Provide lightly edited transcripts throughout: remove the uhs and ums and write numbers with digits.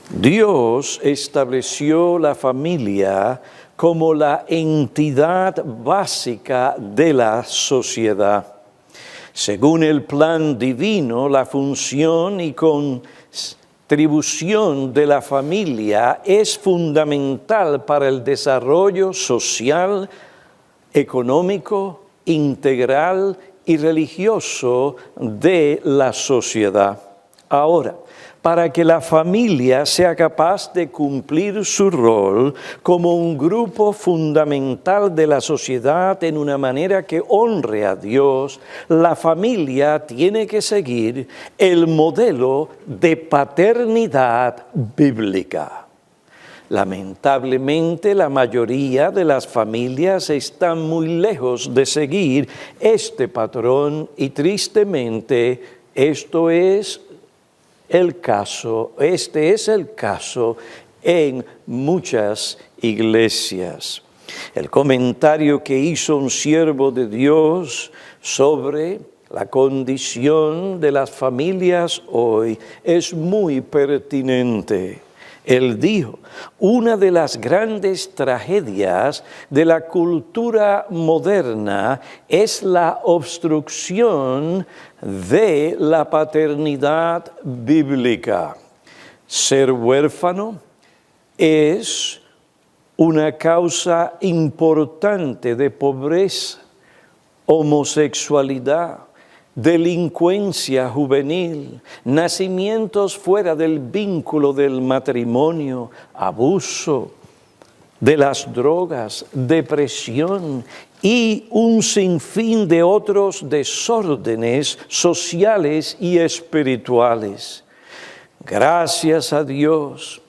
Dios estableció la familia como la entidad básica de la sociedad. Según el plan divino, la función y contribución de la familia es fundamental para el desarrollo social, económico, integral y religioso de la sociedad. Ahora, para que la familia sea capaz de cumplir su rol como un grupo fundamental de la sociedad en una manera que honre a Dios, la familia tiene que seguir el modelo de paternidad bíblica. Lamentablemente, la mayoría de las familias están muy lejos de seguir este patrón y tristemente este es el caso en muchas iglesias. El comentario que hizo un siervo de Dios sobre la condición de las familias hoy es muy pertinente. Él dijo, una de las grandes tragedias de la cultura moderna es la obstrucción de la paternidad bíblica. Ser huérfano es una causa importante de pobreza, homosexualidad, delincuencia juvenil, nacimientos fuera del vínculo del matrimonio, abuso de las drogas, depresión y un sinfín de otros desórdenes sociales y espirituales. Gracias a Dios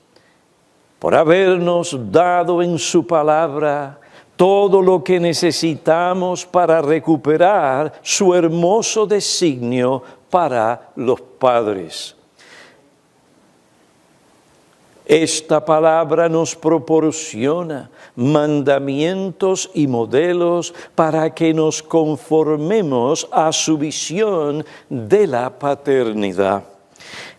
por habernos dado en su palabra todo lo que necesitamos para recuperar su hermoso designio para los padres. Esta palabra nos proporciona mandamientos y modelos para que nos conformemos a su visión de la paternidad.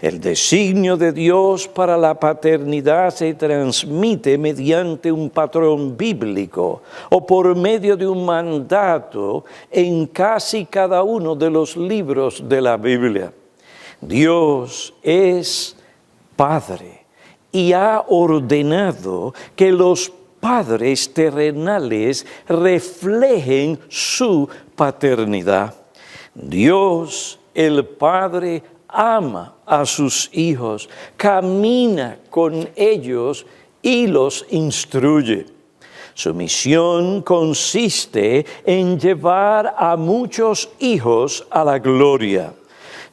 El designio de Dios para la paternidad se transmite mediante un patrón bíblico o por medio de un mandato en casi cada uno de los libros de la Biblia. Dios es Padre y ha ordenado que los padres terrenales reflejen su paternidad. Dios, el Padre, ama a sus hijos, camina con ellos y los instruye. Su misión consiste en llevar a muchos hijos a la gloria.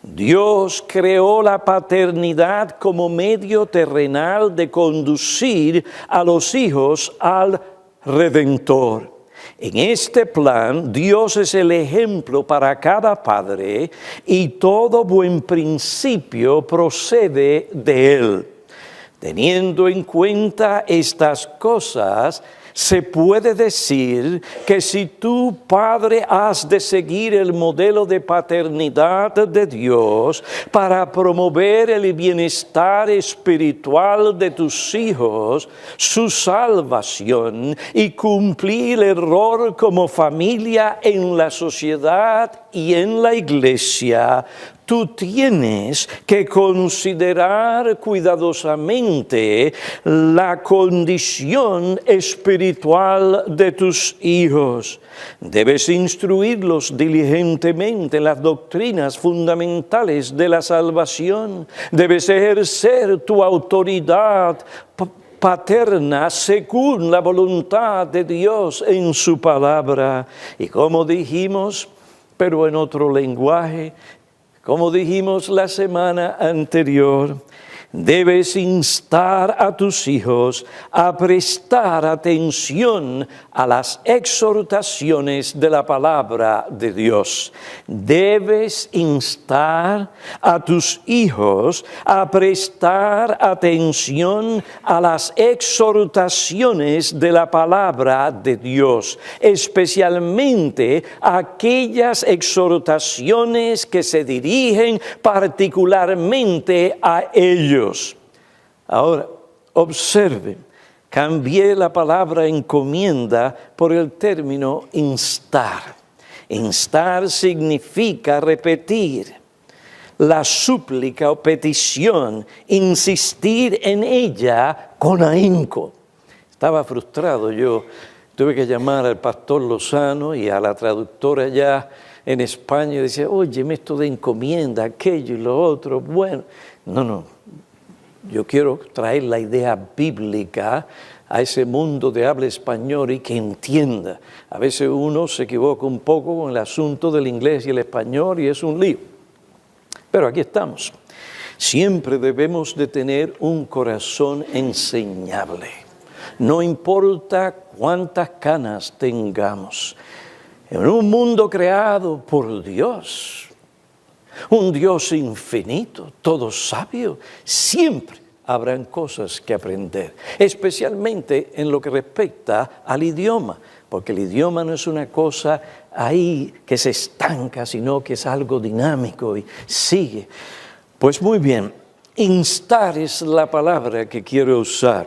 Dios creó la paternidad como medio terrenal de conducir a los hijos al Redentor. En este plan, Dios es el ejemplo para cada padre y todo buen principio procede de Él. Teniendo en cuenta estas cosas, se puede decir que si tú, padre, has de seguir el modelo de paternidad de Dios para promover el bienestar espiritual de tus hijos, su salvación y cumplir el rol como familia en la sociedad y en la iglesia, tú tienes que considerar cuidadosamente la condición espiritual de tus hijos. Debes instruirlos diligentemente en las doctrinas fundamentales de la salvación. Debes ejercer tu autoridad paterna según la voluntad de Dios en su palabra. Y como dijimos, pero en otro lenguaje, como dijimos la semana anterior, debes instar a tus hijos a prestar atención a las exhortaciones de la palabra de Dios. Debes instar a tus hijos a prestar atención a las exhortaciones de la palabra de Dios, especialmente aquellas exhortaciones que se dirigen particularmente a ellos. Ahora, observen, cambié la palabra encomienda por el término instar. Instar significa repetir la súplica o petición, insistir en ella con ahínco. Estaba frustrado yo. Tuve que llamar al pastor Lozano y a la traductora allá en España y decía, óyeme, esto de encomienda, aquello y lo otro. Bueno, no, yo quiero traer la idea bíblica a ese mundo de habla español y que entienda. A veces uno se equivoca un poco con el asunto del inglés y el español y es un lío. Pero aquí estamos. Siempre debemos de tener un corazón enseñable. No importa cuántas canas tengamos. En un mundo creado por Dios, un Dios infinito, todo sabio, siempre habrán cosas que aprender, especialmente en lo que respecta al idioma, porque el idioma no es una cosa ahí que se estanca, sino que es algo dinámico y sigue. Pues muy bien, instar es la palabra que quiero usar.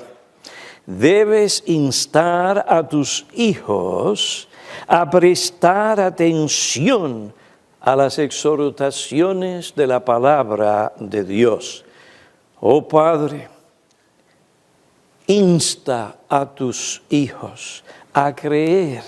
Debes instar a tus hijos a prestar atención a las exhortaciones de la palabra de Dios. Oh Padre, insta a tus hijos a creer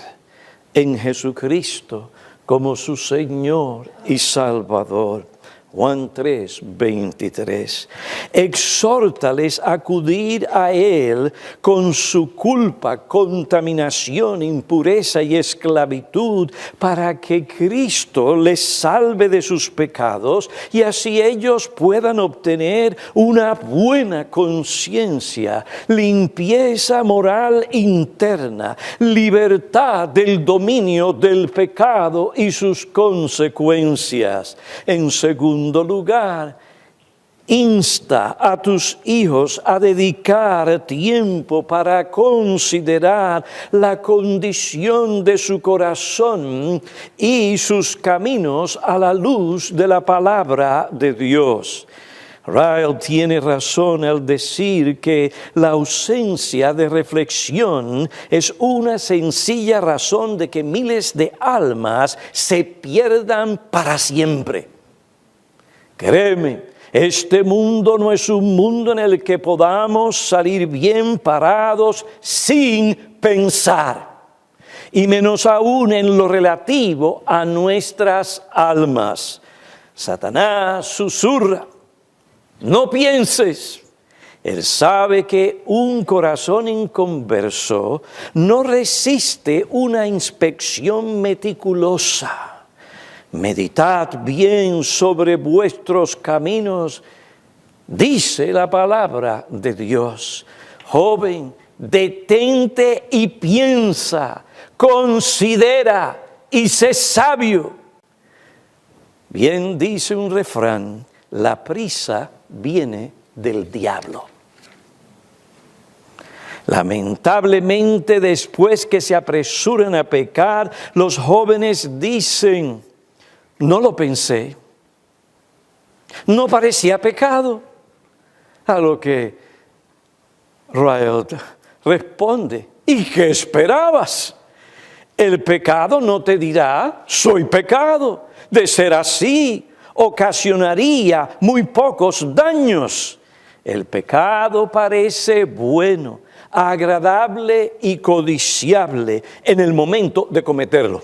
en Jesucristo como su Señor y Salvador. Juan 3, 23. Exhórtales a acudir a Él con su culpa, contaminación, impureza y esclavitud para que Cristo les salve de sus pecados y así ellos puedan obtener una buena conciencia, limpieza moral interna, libertad del dominio del pecado y sus consecuencias. En segundo lugar, insta a tus hijos a dedicar tiempo para considerar la condición de su corazón y sus caminos a la luz de la palabra de Dios. Ryle tiene razón al decir que la ausencia de reflexión es una sencilla razón de que miles de almas se pierdan para siempre. Créeme, este mundo no es un mundo en el que podamos salir bien parados sin pensar, y menos aún en lo relativo a nuestras almas. Satanás susurra, no pienses. Él sabe que un corazón inconverso no resiste una inspección meticulosa. Meditad bien sobre vuestros caminos, dice la palabra de Dios. Joven, detente y piensa, considera y sé sabio. Bien dice un refrán, la prisa viene del diablo. Lamentablemente, después que se apresuran a pecar, los jóvenes dicen, no lo pensé, no parecía pecado. A lo que Ryle responde, ¿y qué esperabas? El pecado no te dirá, soy pecado. De ser así, ocasionaría muy pocos daños. El pecado parece bueno, agradable y codiciable en el momento de cometerlo.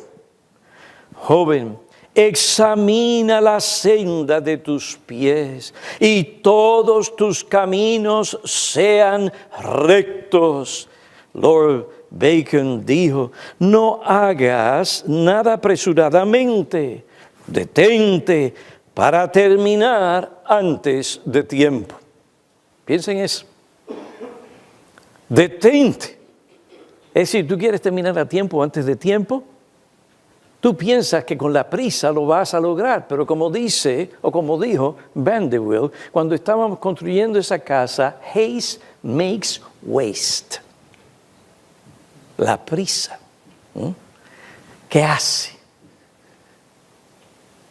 Joven, examina la senda de tus pies y todos tus caminos sean rectos. Lord Bacon dijo, no hagas nada apresuradamente, detente para terminar antes de tiempo. Piensen en eso. Detente. Es decir, ¿tú quieres terminar a tiempo antes de tiempo? Tú piensas que con la prisa lo vas a lograr, pero como dice, o como dijo Vanderbilt, cuando estábamos construyendo esa casa, haste makes waste. La prisa, ¿qué hace?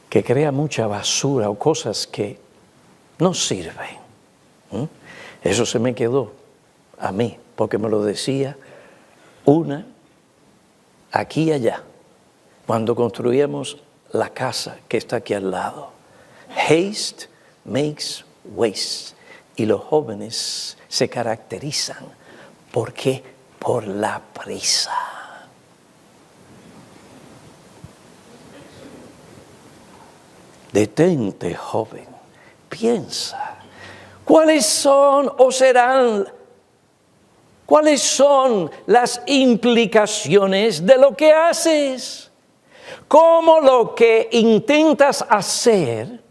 Que crea mucha basura o cosas que no sirven. Eso se me quedó a mí, porque me lo decía una aquí y allá, cuando construíamos la casa que está aquí al lado. Haste makes waste. Y los jóvenes se caracterizan porque por la prisa. Detente, joven, piensa. ¿Cuáles son o serán? ¿Cuáles son las implicaciones de lo que haces? ¿Cómo lo que intentas hacer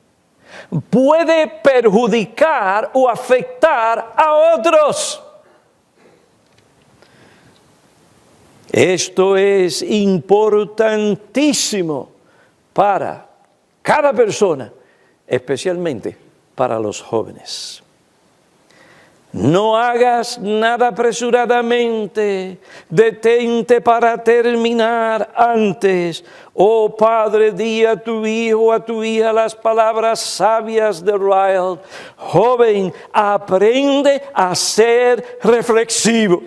puede perjudicar o afectar a otros? Esto es importantísimo para cada persona, especialmente para los jóvenes. No hagas nada apresuradamente, detente para terminar antes. Oh Padre, di a tu hijo o a tu hija las palabras sabias de Ryle. Joven, aprende a ser reflexivo.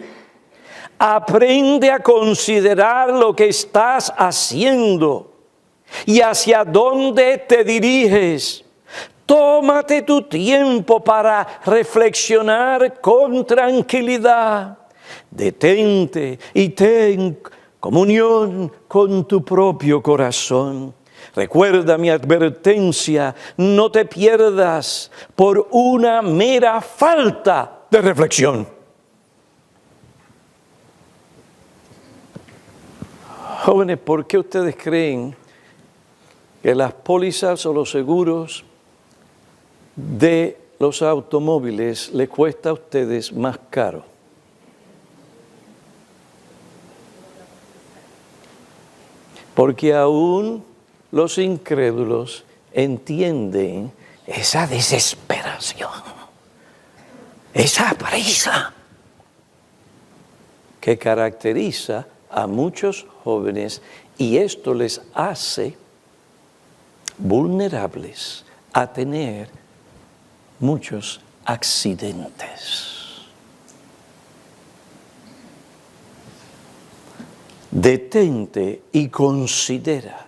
Aprende a considerar lo que estás haciendo y hacia dónde te diriges. Tómate tu tiempo para reflexionar con tranquilidad. Detente y ten comunión con tu propio corazón. Recuerda mi advertencia, no te pierdas por una mera falta de reflexión. Jóvenes, ¿por qué ustedes creen que las pólizas o los seguros de los automóviles les cuesta a ustedes más caro? Porque aún los incrédulos entienden esa desesperación, esa prisa que caracteriza a muchos jóvenes, y esto les hace vulnerables a tener muchos accidentes. Detente y considera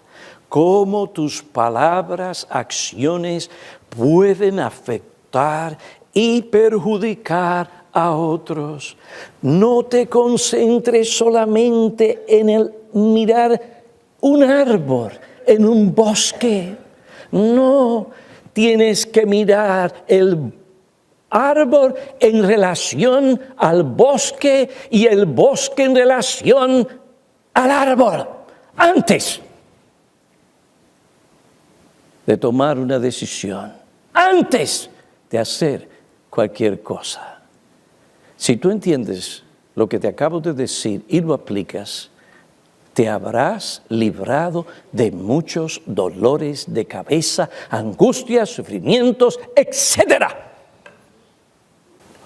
cómo tus palabras, acciones pueden afectar y perjudicar a otros. No te concentres solamente en el mirar un árbol en un bosque. No, tienes que mirar el árbol en relación al bosque y el bosque en relación al árbol. Antes de tomar una decisión, antes de hacer cualquier cosa. Si tú entiendes lo que te acabo de decir y lo aplicas, te habrás librado de muchos dolores de cabeza, angustias, sufrimientos, etc.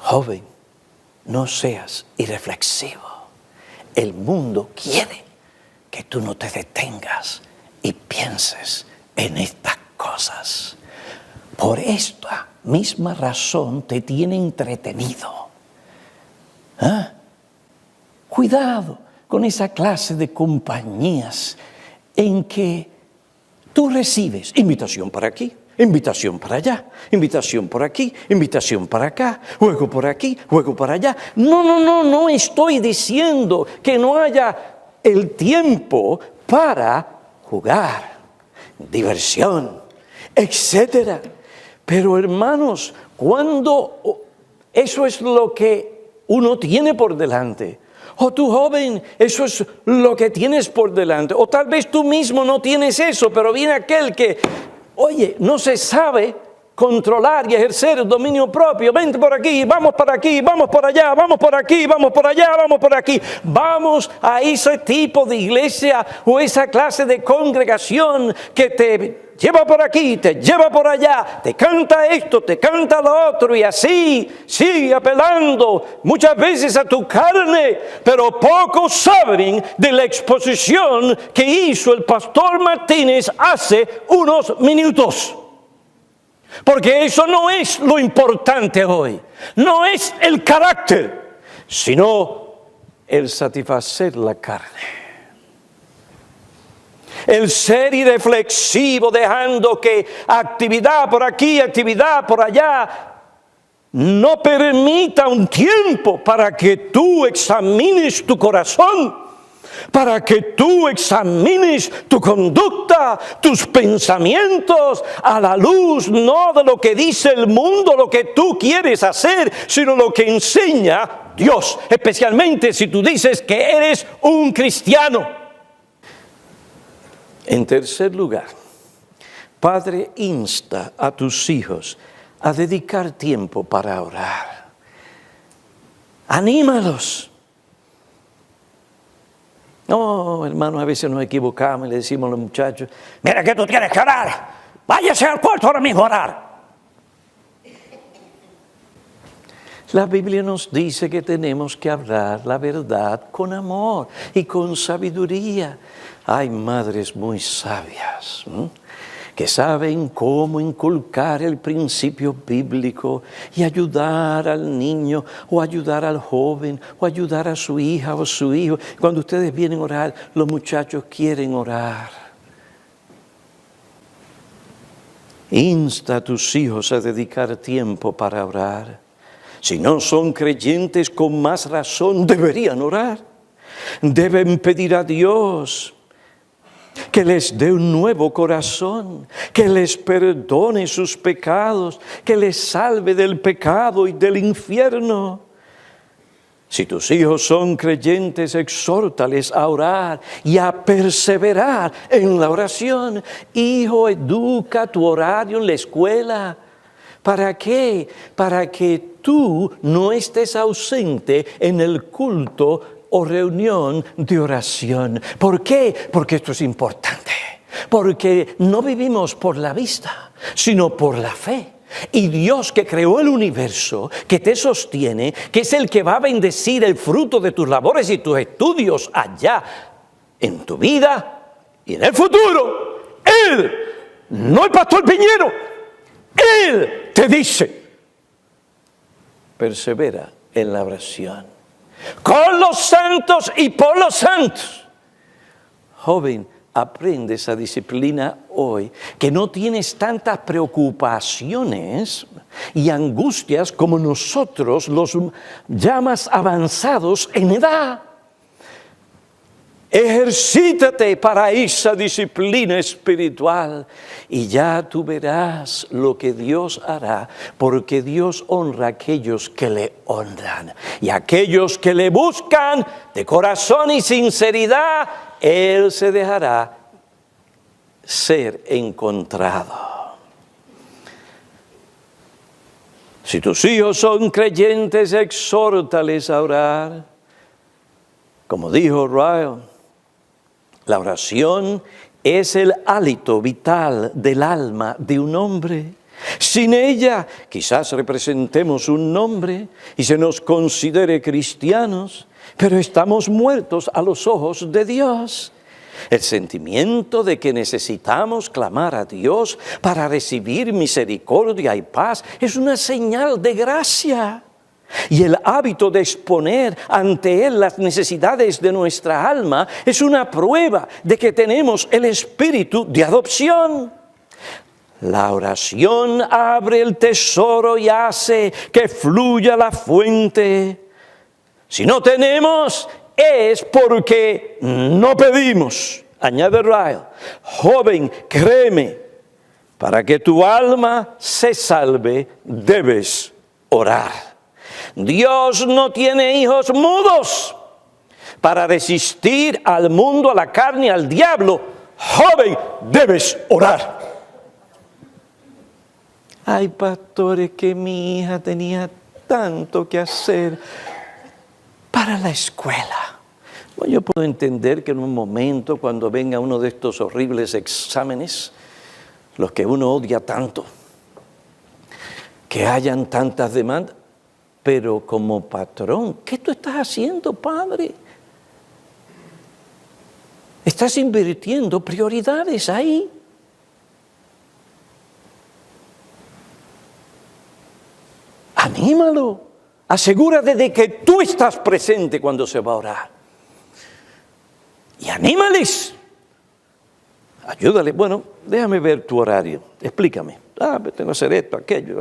Joven, no seas irreflexivo. El mundo quiere que tú no te detengas y pienses en estas cosas. Por esta misma razón te tiene entretenido. Cuidado con esa clase de compañías en que tú recibes invitación para aquí, invitación para allá, invitación por aquí, invitación para acá, juego por aquí, juego para allá. No estoy diciendo que no haya el tiempo para jugar, diversión, etcétera. Pero hermanos, cuando eso es lo que uno tiene por delante, o tú joven, eso es lo que tienes por delante, o tal vez tú mismo no tienes eso, pero viene aquel que, oye, no se sabe controlar y ejercer el dominio propio. Vente por aquí, vamos para aquí, vamos por allá, vamos por aquí, vamos por allá, vamos por aquí. Vamos a ese tipo de iglesia o esa clase de congregación que te lleva por aquí, te lleva por allá, te canta esto, te canta lo otro, y así sigue apelando muchas veces a tu carne, pero pocos saben de la exposición que hizo el pastor Martínez hace unos minutos. Porque eso no es lo importante hoy. No es el carácter, sino el satisfacer la carne. El ser irreflexivo, dejando que actividad por aquí, actividad por allá, no permita un tiempo para que tú examines tu corazón, para que tú examines tu conducta, tus pensamientos, a la luz no de lo que dice el mundo, lo que tú quieres hacer, sino lo que enseña Dios, especialmente si tú dices que eres un cristiano. En tercer lugar, padre, insta a tus hijos a dedicar tiempo para orar. Anímalos. No, hermano, a veces nos equivocamos y le decimos a los muchachos, mira que tú tienes que orar, váyase al cuarto ahora mismo a orar. La Biblia nos dice que tenemos que hablar la verdad con amor y con sabiduría. Hay madres muy sabias, que saben cómo inculcar el principio bíblico y ayudar al niño o ayudar al joven o ayudar a su hija o su hijo. Cuando ustedes vienen a orar, los muchachos quieren orar. Insta a tus hijos a dedicar tiempo para orar. Si no son creyentes, con más razón deberían orar. Deben pedir a Dios que les dé un nuevo corazón, que les perdone sus pecados, que les salve del pecado y del infierno. Si tus hijos son creyentes, exhórtales a orar y a perseverar en la oración. Hijo, educa tu horario en la escuela. ¿Para qué? Para que tú no estés ausente en el culto o reunión de oración. ¿Por qué? Porque esto es importante. Porque no vivimos por la vista, sino por la fe. Y Dios, que creó el universo, que te sostiene, que es el que va a bendecir el fruto de tus labores y tus estudios allá en tu vida y en el futuro. Él, no el pastor Piñero, Él te dice, persevera en la oración, con los santos y por los santos. Joven, aprende esa disciplina hoy, que no tienes tantas preocupaciones y angustias como nosotros, los ya más avanzados en edad. Ejercítate para esa disciplina espiritual y ya tú verás lo que Dios hará, porque Dios honra a aquellos que le honran. Y aquellos que le buscan de corazón y sinceridad, Él se dejará ser encontrado. Si tus hijos son creyentes, exhórtales a orar. Como dijo Ryle, la oración es el hálito vital del alma de un hombre. Sin ella, quizás representemos un nombre y se nos considere cristianos, pero estamos muertos a los ojos de Dios. El sentimiento de que necesitamos clamar a Dios para recibir misericordia y paz es una señal de gracia. Y el hábito de exponer ante Él las necesidades de nuestra alma es una prueba de que tenemos el espíritu de adopción. La oración abre el tesoro y hace que fluya la fuente. Si no tenemos, es porque no pedimos. Añade Ryle, joven, créeme, para que tu alma se salve, debes orar. Dios no tiene hijos mudos para resistir al mundo, a la carne, al diablo. Joven, debes orar. Ay, pastores, que mi hija tenía tanto que hacer para la escuela. Bueno, yo puedo entender que en un momento, cuando venga uno de estos horribles exámenes, los que uno odia tanto, que hayan tantas demandas, pero como patrón, ¿qué tú estás haciendo, padre? Estás invirtiendo prioridades ahí. Anímalo. Asegúrate de que tú estás presente cuando se va a orar. Y anímales. Ayúdale. Bueno, déjame ver tu horario. Explícame. Tengo que hacer esto, aquello.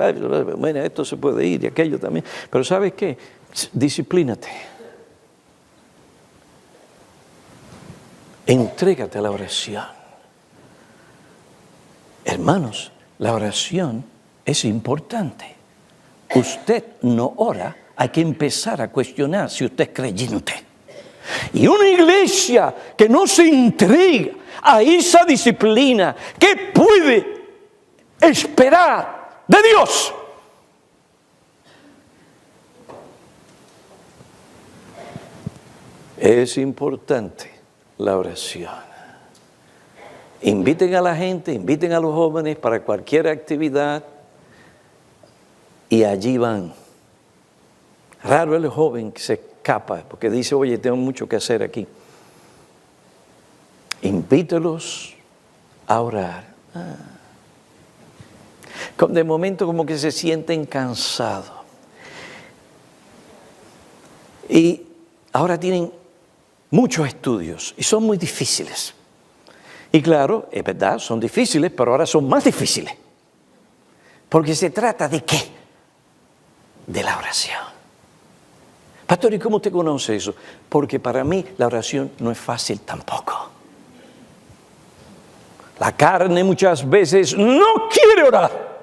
Bueno, esto se puede ir y aquello también. Pero ¿sabes qué? Disciplínate. Entrégate a la oración. Hermanos, la oración es importante. Usted no ora, hay que empezar a cuestionar si usted es creyente. Y una iglesia que no se entrega a esa disciplina, ¿qué puede esperar de Dios? Es importante la oración. Inviten a la gente, inviten a los jóvenes para cualquier actividad y allí van. Raro el joven que se escapa porque dice, oye, tengo mucho que hacer aquí. Invítelos a orar. De momento como que se sienten cansados. Y ahora tienen muchos estudios y son muy difíciles. Y claro, es verdad, son difíciles, pero ahora son más difíciles. Porque se trata de ¿qué? De la oración. Pastor, ¿y cómo usted conoce eso? Porque para mí la oración no es fácil tampoco. La carne muchas veces no quiere orar.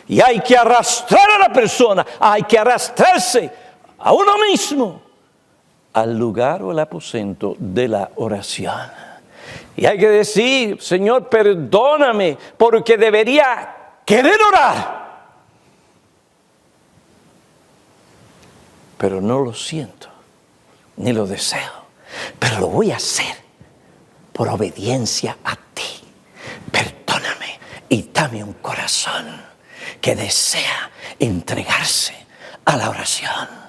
Y hay que arrastrar a la persona, hay que arrastrarse a uno mismo al lugar o al aposento de la oración. Y hay que decir, Señor, perdóname, porque debería querer orar. Pero no lo siento, ni lo deseo. Pero lo voy a hacer por obediencia a ti. Perdóname y dame un corazón que desea entregarse a la oración.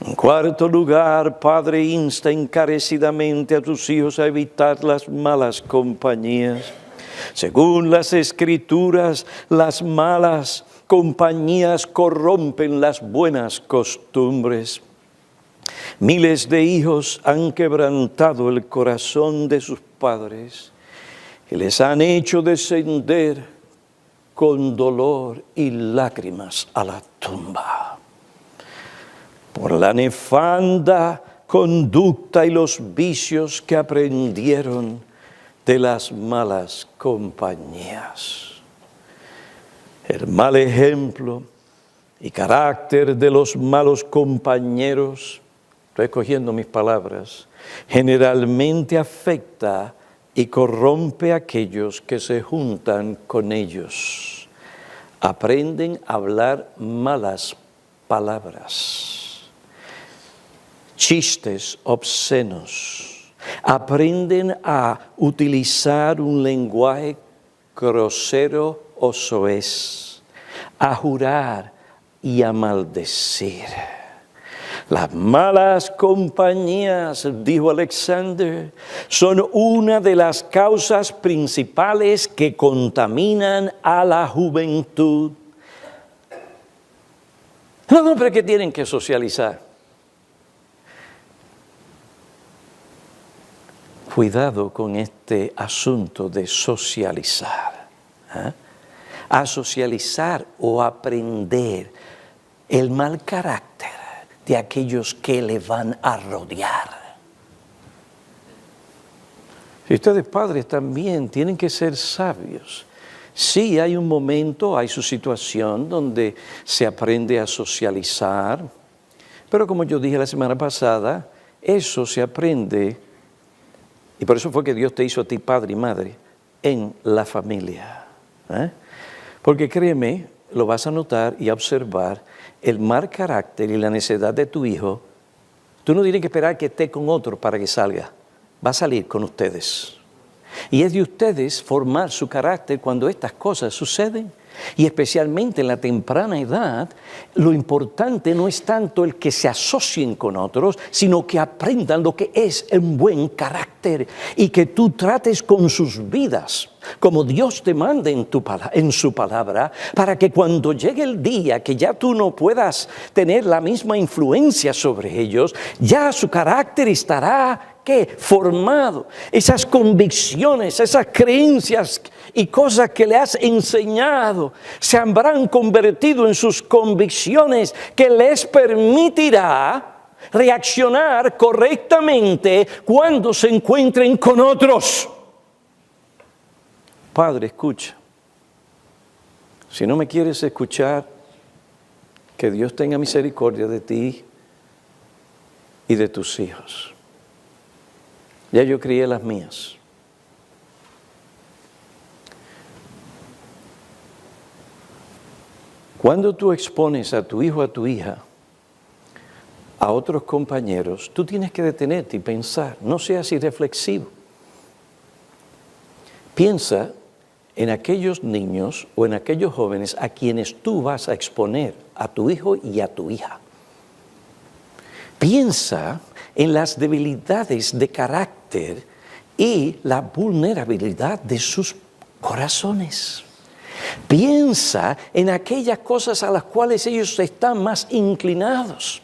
En cuarto lugar, Padre, insta encarecidamente a tus hijos a evitar las malas compañías. Según las Escrituras, las malas compañías corrompen las buenas costumbres. Miles de hijos han quebrantado el corazón de sus padres y les han hecho descender con dolor y lágrimas a la tumba. Por la nefanda conducta y los vicios que aprendieron de las malas compañías. El mal ejemplo y carácter de los malos compañeros, estoy escogiendo mis palabras, generalmente afecta y corrompe a aquellos que se juntan con ellos. Aprenden a hablar malas palabras. Chistes obscenos, aprenden a utilizar un lenguaje grosero o soez, a jurar y a maldecir. Las malas compañías, dijo Alexander, son una de las causas principales que contaminan a la juventud. Los hombres que tienen que socializar. Cuidado con este asunto de socializar. A socializar o aprender el mal carácter de aquellos que le van a rodear. Si ustedes padres también tienen que ser sabios. Sí, hay un momento, hay su situación donde se aprende a socializar, pero como yo dije la semana pasada, eso se aprende. Y por eso fue que Dios te hizo a ti padre y madre en la familia. Porque créeme, lo vas a notar y a observar, el mal carácter y la necedad de tu hijo, tú no tienes que esperar que esté con otro para que salga. Va a salir con ustedes. Y es de ustedes formar su carácter cuando estas cosas suceden. Y especialmente en la temprana edad, lo importante no es tanto el que se asocien con otros, sino que aprendan lo que es un buen carácter y que tú trates con sus vidas como Dios te manda en su palabra, para que cuando llegue el día que ya tú no puedas tener la misma influencia sobre ellos, ya su carácter estará ¿qué? Formado. Esas convicciones, esas creencias y cosas que le has enseñado se habrán convertido en sus convicciones que les permitirá reaccionar correctamente cuando se encuentren con otros. Padre, escucha. Si no me quieres escuchar, que Dios tenga misericordia de ti y de tus hijos. Ya yo crié las mías. Cuando tú expones a tu hijo o a tu hija a otros compañeros, tú tienes que detenerte y pensar, no seas irreflexivo. Piensa en aquellos niños o en aquellos jóvenes a quienes tú vas a exponer, a tu hijo y a tu hija. Piensa en las debilidades de carácter y la vulnerabilidad de sus corazones. Piensa en aquellas cosas a las cuales ellos están más inclinados.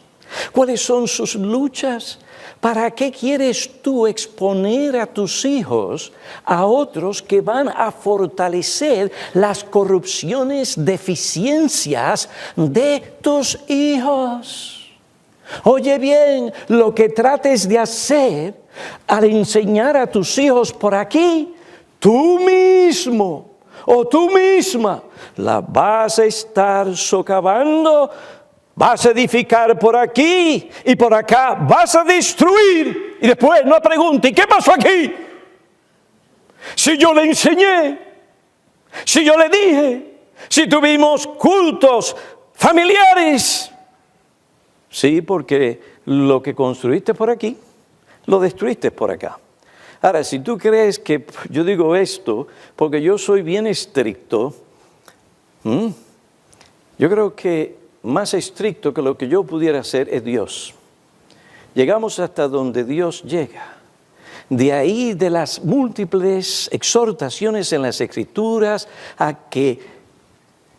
¿Cuáles son sus luchas? ¿Para qué quieres tú exponer a tus hijos a otros que van a fortalecer las corrupciones, deficiencias de tus hijos? Oye bien, lo que trates de hacer al enseñar a tus hijos por aquí, tú mismo o tú misma la vas a estar socavando. Vas a edificar por aquí y por acá, vas a destruir. Y después no pregunte, ¿y qué pasó aquí? Si yo le enseñé, si yo le dije, si tuvimos cultos familiares. Sí, porque lo que construiste por aquí, lo destruiste por acá. Ahora, si tú crees que yo digo esto porque yo soy bien estricto, yo creo que más estricto que lo que yo pudiera hacer es Dios. Llegamos hasta donde Dios llega. De ahí de las múltiples exhortaciones en las Escrituras a que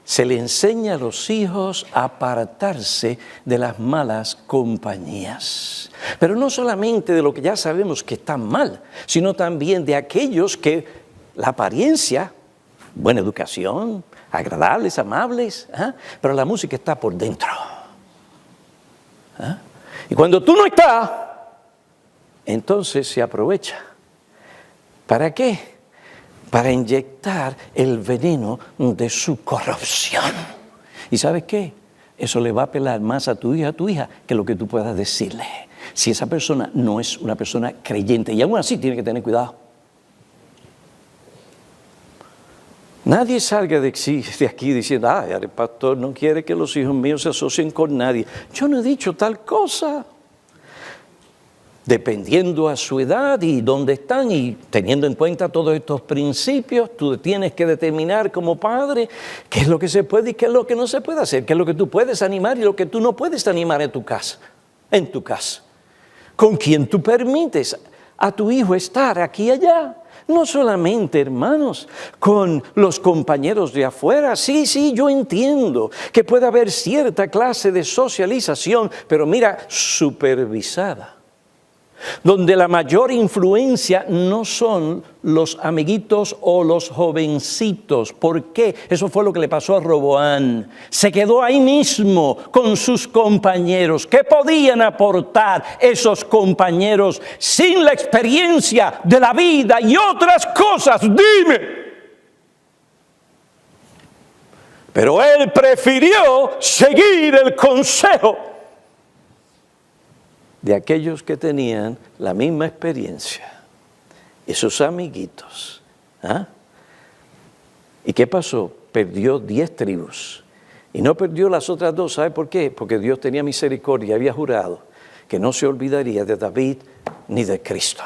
se le enseña a los hijos a apartarse de las malas compañías. Pero no solamente de lo que ya sabemos que está mal, sino también de aquellos que la apariencia, buena educación, agradables, amables, pero la música está por dentro. Y cuando tú no estás, entonces se aprovecha. ¿Para qué? Para inyectar el veneno de su corrupción. ¿Y sabes qué? Eso le va a apelar más a tu hija que lo que tú puedas decirle. Si esa persona no es una persona creyente, y aún así tiene que tener cuidado. Nadie salga de aquí diciendo, el pastor no quiere que los hijos míos se asocien con nadie. Yo no he dicho tal cosa. Dependiendo a su edad y dónde están y teniendo en cuenta todos estos principios, tú tienes que determinar como padre qué es lo que se puede y qué es lo que no se puede hacer, qué es lo que tú puedes animar y lo que tú no puedes animar en tu casa. ¿Con quién tú permites a tu hijo estar aquí y allá? No solamente, hermanos, con los compañeros de afuera. Sí, yo entiendo que puede haber cierta clase de socialización, pero mira, supervisada. Donde la mayor influencia no son los amiguitos o los jovencitos. ¿Por qué? Eso fue lo que le pasó a Roboam. Se quedó ahí mismo con sus compañeros. ¿Qué podían aportar esos compañeros sin la experiencia de la vida y otras cosas? Dime. Pero él prefirió seguir el consejo de aquellos que tenían la misma experiencia, esos amiguitos. ¿Y qué pasó? Perdió 10 tribus y no perdió las otras 2. ¿Sabe por qué? Porque Dios tenía misericordia y había jurado que no se olvidaría de David ni de Cristo.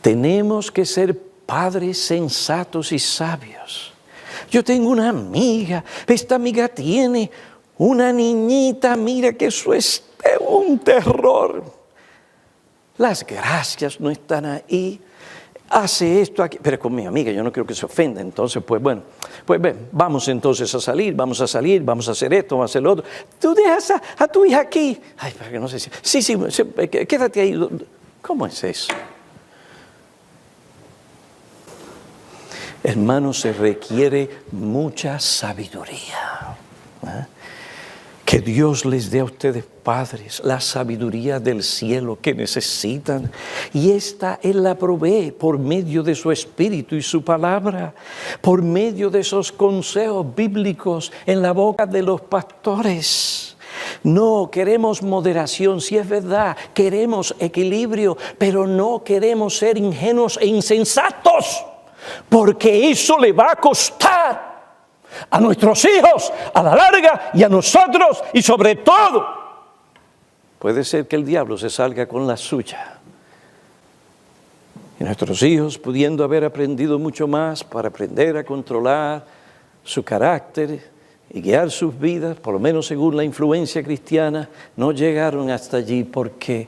Tenemos que ser padres sensatos y sabios. Yo tengo una amiga, esta amiga tiene una niñita, mira que eso es un terror. Las gracias no están ahí. Hace esto aquí, pero con mi amiga yo no quiero que se ofenda, entonces pues bueno, pues ven, vamos entonces a salir, vamos a hacer esto, vamos a hacer lo otro. Tú dejas a tu hija aquí. Ay, para que no sé si, sí, quédate ahí. ¿Cómo es eso? Hermanos, se requiere mucha sabiduría. Que Dios les dé a ustedes, padres, la sabiduría del cielo que necesitan. Y esta Él la provee por medio de su Espíritu y su palabra, por medio de esos consejos bíblicos en la boca de los pastores. No, queremos moderación, si es verdad, queremos equilibrio, pero no queremos ser ingenuos e insensatos, porque eso le va a costar a nuestros hijos, a la larga, y a nosotros, y sobre todo, puede ser que el diablo se salga con la suya. Y nuestros hijos, pudiendo haber aprendido mucho más para aprender a controlar su carácter y guiar sus vidas, por lo menos según la influencia cristiana, no llegaron hasta allí porque,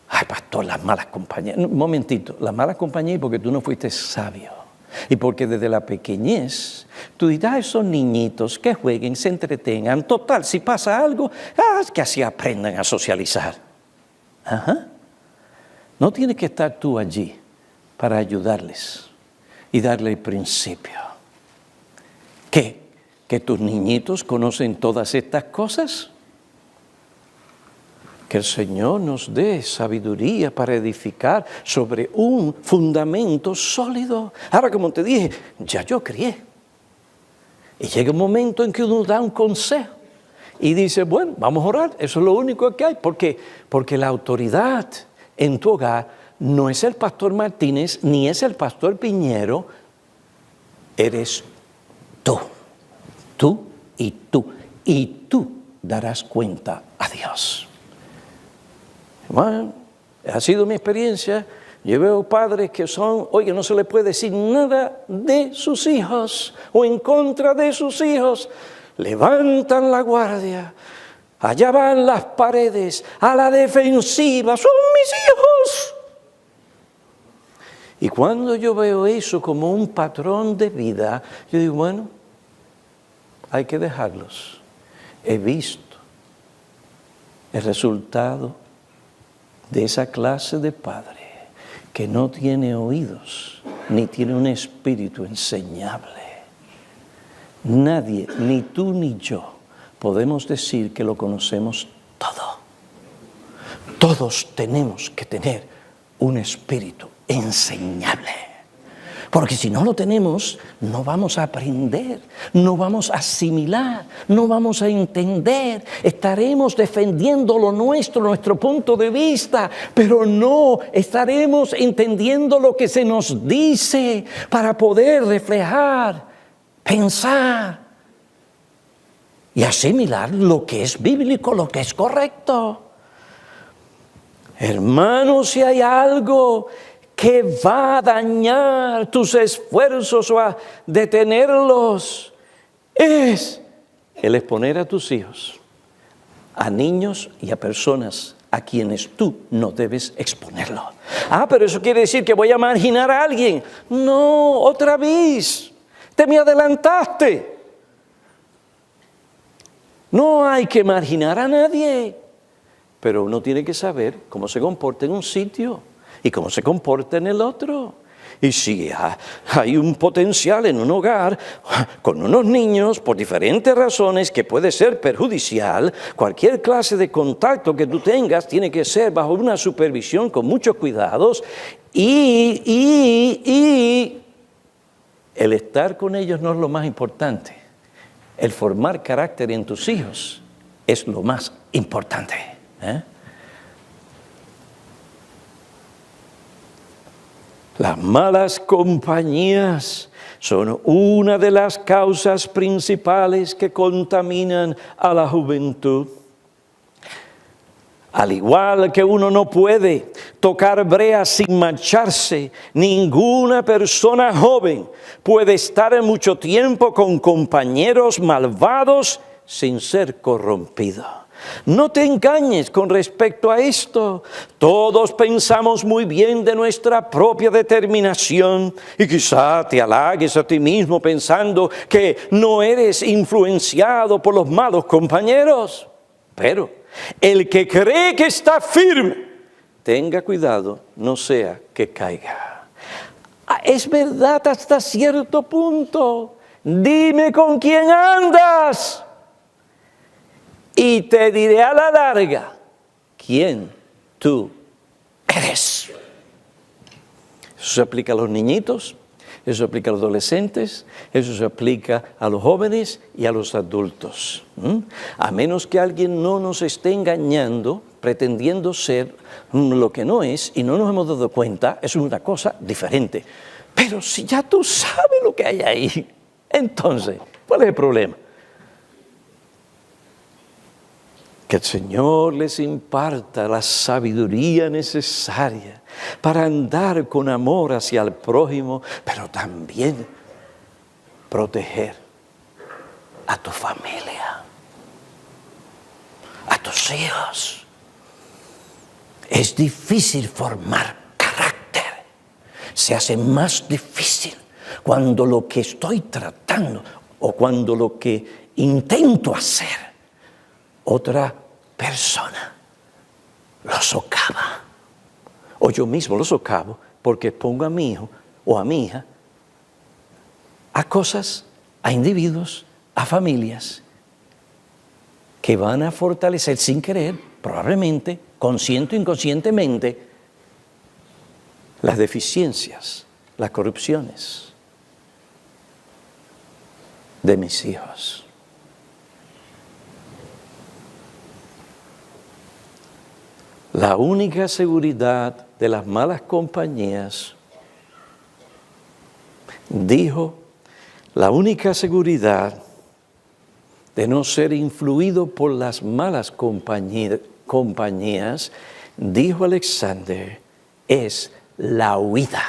ay pastor, las malas compañías. Un momentito, las malas compañías porque tú no fuiste sabio. Y porque desde la pequeñez, tú dirás a esos niñitos que jueguen, se entretengan. Total, si pasa algo, que así aprendan a socializar. No tienes que estar tú allí para ayudarles y darle el principio. ¿Qué? ¿Que tus niñitos conocen todas estas cosas? Que el Señor nos dé sabiduría para edificar sobre un fundamento sólido. Ahora, como te dije, ya yo crié. Y llega un momento en que uno da un consejo y dice, bueno, vamos a orar, eso es lo único que hay. Porque la autoridad en tu hogar no es el pastor Martínez, ni es el pastor Piñero, eres tú. Tú y tú. Y tú darás cuenta a Dios. Bueno, ha sido mi experiencia. Yo veo padres que son, oye, no se les puede decir nada de sus hijos o en contra de sus hijos. Levantan la guardia, allá van las paredes, a la defensiva, son mis hijos. Y cuando yo veo eso como un patrón de vida, yo digo, bueno, hay que dejarlos. He visto el resultado de esa clase de padre que no tiene oídos, ni tiene un espíritu enseñable. Nadie, ni tú ni yo, podemos decir que lo conocemos todo. Todos tenemos que tener un espíritu enseñable. Porque si no lo tenemos, no vamos a aprender, no vamos a asimilar, no vamos a entender. Estaremos defendiendo lo nuestro, nuestro punto de vista, pero no estaremos entendiendo lo que se nos dice para poder reflejar, pensar y asimilar lo que es bíblico, lo que es correcto. Hermanos, si hay algo que va a dañar tus esfuerzos o a detenerlos, es el exponer a tus hijos, a niños y a personas a quienes tú no debes exponerlos. Pero eso quiere decir que voy a marginar a alguien. No, otra vez, te me adelantaste. No hay que marginar a nadie, pero uno tiene que saber cómo se comporta en un sitio y cómo se comporta en el otro. Y si hay un potencial en un hogar con unos niños por diferentes razones que puede ser perjudicial, cualquier clase de contacto que tú tengas tiene que ser bajo una supervisión con muchos cuidados y el estar con ellos no es lo más importante. El formar carácter en tus hijos es lo más importante. Las malas compañías son una de las causas principales que contaminan a la juventud. Al igual que uno no puede tocar brea sin mancharse, ninguna persona joven puede estar mucho tiempo con compañeros malvados sin ser corrompido. No te engañes con respecto a esto. Todos pensamos muy bien de nuestra propia determinación y quizá te halagues a ti mismo pensando que no eres influenciado por los malos compañeros. Pero el que cree que está firme, tenga cuidado, no sea que caiga. Es verdad hasta cierto punto. Dime con quién andas y te diré a la larga quién tú eres. Eso se aplica a los niñitos, eso se aplica a los adolescentes, eso se aplica a los jóvenes y a los adultos. A menos que alguien no nos esté engañando, pretendiendo ser lo que no es y no nos hemos dado cuenta, es una cosa diferente. Pero si ya tú sabes lo que hay ahí, entonces, ¿cuál es el problema? Que el Señor les imparta la sabiduría necesaria para andar con amor hacia el prójimo, pero también proteger a tu familia, a tus hijos. Es difícil formar carácter. Se hace más difícil cuando lo que estoy tratando o cuando lo que intento hacer, otra persona lo socava. O yo mismo lo socavo porque pongo a mi hijo o a mi hija a cosas, a individuos, a familias que van a fortalecer sin querer, probablemente, consciente o inconscientemente, las deficiencias, las corrupciones de mis hijos. La única seguridad de las malas compañías, dijo, la única seguridad de no ser influido por las malas compañías, dijo Alexander, es la huida.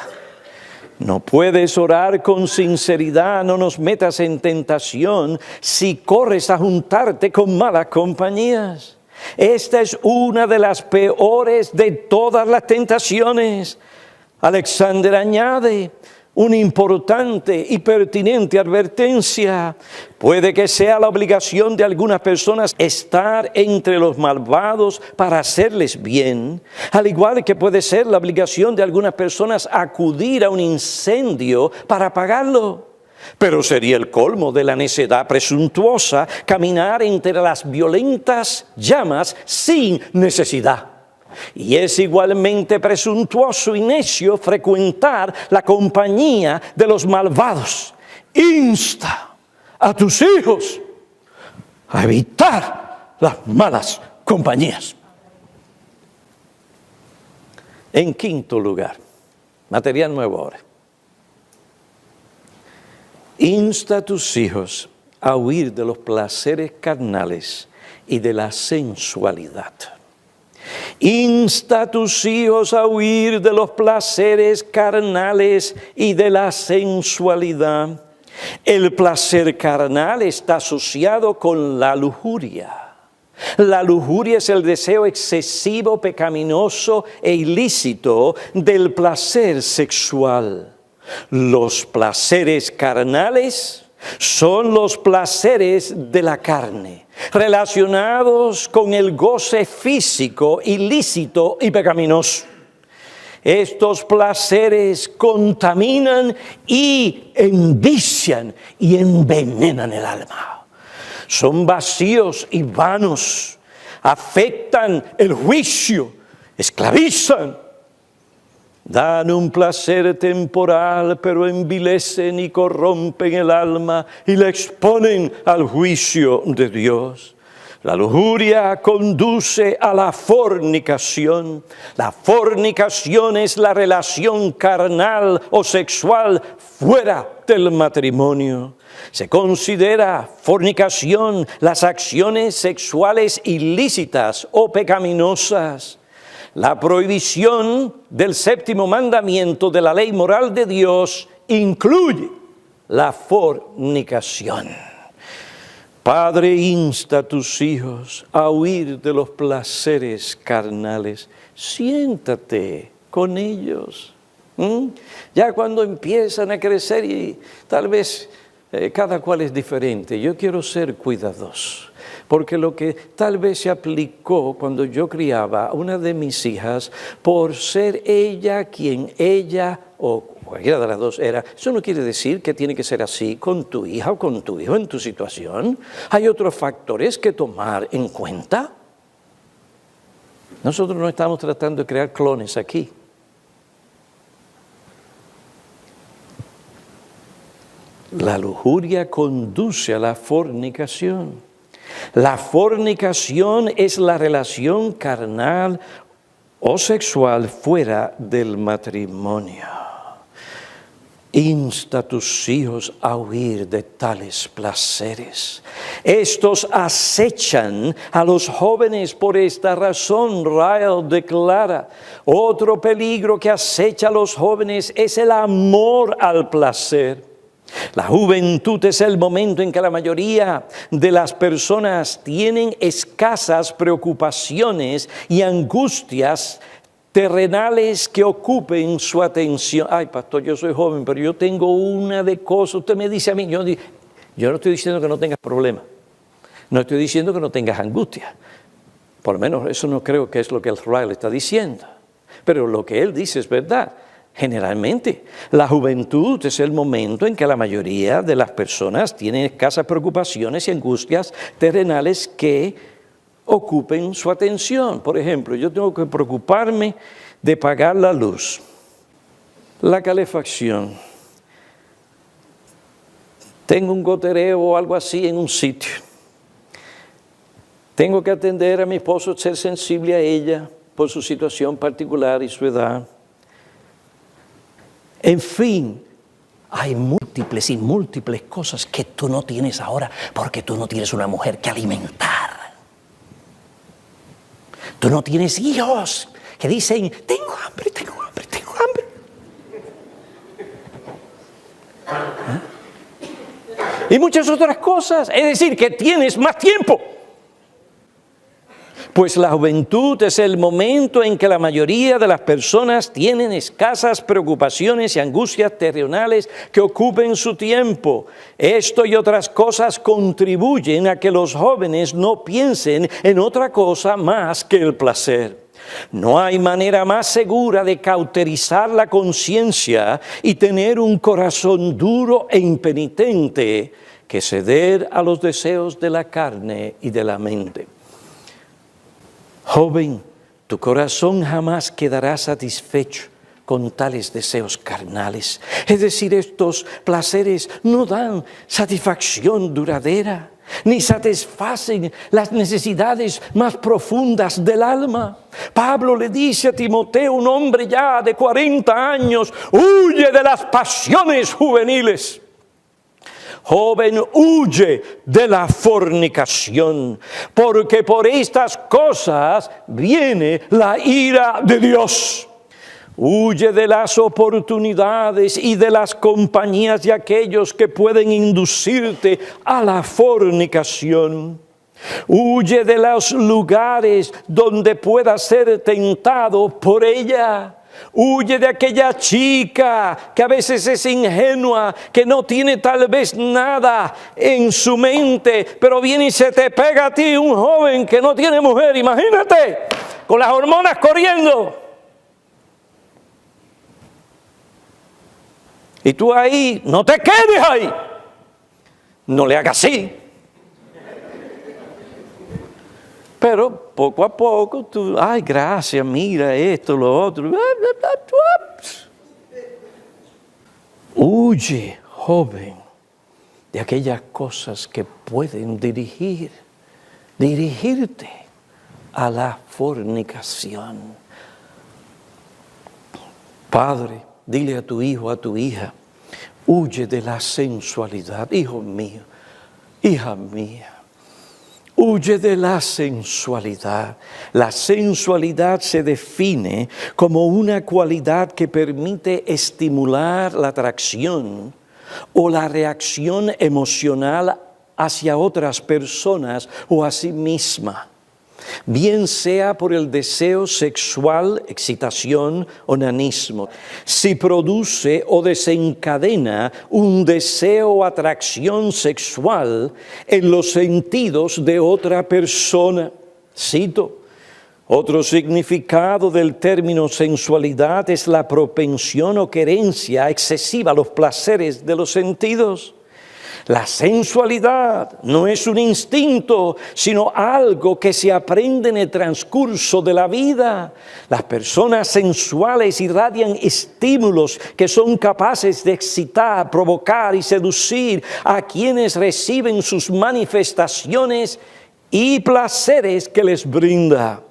No puedes orar con sinceridad, no nos metas en tentación si corres a juntarte con malas compañías. Esta es una de las peores de todas las tentaciones. Alexander añade una importante y pertinente advertencia. Puede que sea la obligación de algunas personas estar entre los malvados para hacerles bien, al igual que puede ser la obligación de algunas personas acudir a un incendio para apagarlo. Pero sería el colmo de la necedad presuntuosa caminar entre las violentas llamas sin necesidad. Y es igualmente presuntuoso y necio frecuentar la compañía de los malvados. Insta a tus hijos a evitar las malas compañías. En quinto lugar, material nuevo ahora. Insta a tus hijos a huir de los placeres carnales y de la sensualidad. Insta a tus hijos a huir de los placeres carnales y de la sensualidad. El placer carnal está asociado con la lujuria. La lujuria es el deseo excesivo, pecaminoso e ilícito del placer sexual. Los placeres carnales son los placeres de la carne, relacionados con el goce físico, ilícito y pecaminoso. Estos placeres contaminan y envician y envenenan el alma. Son vacíos y vanos, afectan el juicio, esclavizan. Dan un placer temporal, pero envilecen y corrompen el alma y la exponen al juicio de Dios. La lujuria conduce a la fornicación. La fornicación es la relación carnal o sexual fuera del matrimonio. Se considera fornicación las acciones sexuales ilícitas o pecaminosas. La prohibición del séptimo mandamiento de la ley moral de Dios incluye la fornicación. Padre, insta a tus hijos a huir de los placeres carnales. Siéntate con ellos. Ya cuando empiezan a crecer y tal vez cada cual es diferente, yo quiero ser cuidadoso. Porque lo que tal vez se aplicó cuando yo criaba a una de mis hijas, por ser ella quien ella o cualquiera de las dos era, eso no quiere decir que tiene que ser así con tu hija o con tu hijo en tu situación. Hay otros factores que tomar en cuenta. Nosotros no estamos tratando de crear clones aquí. La lujuria conduce a la fornicación. La fornicación es la relación carnal o sexual fuera del matrimonio. Insta a tus hijos a huir de tales placeres. Estos acechan a los jóvenes por esta razón. Ryle declara, otro peligro que acecha a los jóvenes es el amor al placer. La juventud es el momento en que la mayoría de las personas tienen escasas preocupaciones y angustias terrenales que ocupen su atención. Ay, pastor, yo soy joven, pero yo tengo una de cosas. Usted me dice a mí, yo no estoy diciendo que no tengas problemas. No estoy diciendo que no tengas angustia. Por lo menos eso no creo que es lo que el Riley está diciendo. Pero lo que él dice es verdad. Generalmente, la juventud es el momento en que la mayoría de las personas tienen escasas preocupaciones y angustias terrenales que ocupen su atención. Por ejemplo, yo tengo que preocuparme de pagar la luz, la calefacción. Tengo un gotereo o algo así en un sitio. Tengo que atender a mi esposo, ser sensible a ella por su situación particular y su edad. En fin, hay múltiples y múltiples cosas que tú no tienes ahora porque tú no tienes una mujer que alimentar. Tú no tienes hijos que dicen, tengo hambre, tengo hambre, tengo hambre. ¿Eh? Y muchas otras cosas, es decir, que tienes más tiempo. Pues la juventud es el momento en que la mayoría de las personas tienen escasas preocupaciones y angustias terrenales que ocupen su tiempo. Esto y otras cosas contribuyen a que los jóvenes no piensen en otra cosa más que el placer. No hay manera más segura de cauterizar la conciencia y tener un corazón duro e impenitente que ceder a los deseos de la carne y de la mente. Joven, tu corazón jamás quedará satisfecho con tales deseos carnales. Es decir, estos placeres no dan satisfacción duradera, ni satisfacen las necesidades más profundas del alma. Pablo le dice a Timoteo, un hombre ya de 40 años, huye de las pasiones juveniles. Joven, huye de la fornicación, porque por estas cosas viene la ira de Dios. Huye de las oportunidades y de las compañías de aquellos que pueden inducirte a la fornicación. Huye de los lugares donde puedas ser tentado por ella. Huye de aquella chica que a veces es ingenua, que no tiene tal vez nada en su mente, pero viene y se te pega a ti un joven que no tiene mujer, imagínate, con las hormonas corriendo. Y tú ahí, no te quedes ahí, no le hagas así. Pero poco a poco tú, ay, gracias, mira esto, lo otro. Huye, joven, de aquellas cosas que pueden dirigir dirigirte a la fornicación. Padre, dile a tu hijo, a tu hija, huye de la sensualidad. Hijo mío, hija mía, huye de la sensualidad. La sensualidad se define como una cualidad que permite estimular la atracción o la reacción emocional hacia otras personas o a sí misma, bien sea por el deseo sexual, excitación, onanismo. Si produce o desencadena un deseo o atracción sexual en los sentidos de otra persona. Cito, otro significado del término sensualidad es la propensión o querencia excesiva a los placeres de los sentidos. La sensualidad no es un instinto, sino algo que se aprende en el transcurso de la vida. Las personas sensuales irradian estímulos que son capaces de excitar, provocar y seducir a quienes reciben sus manifestaciones y placeres que les brinda.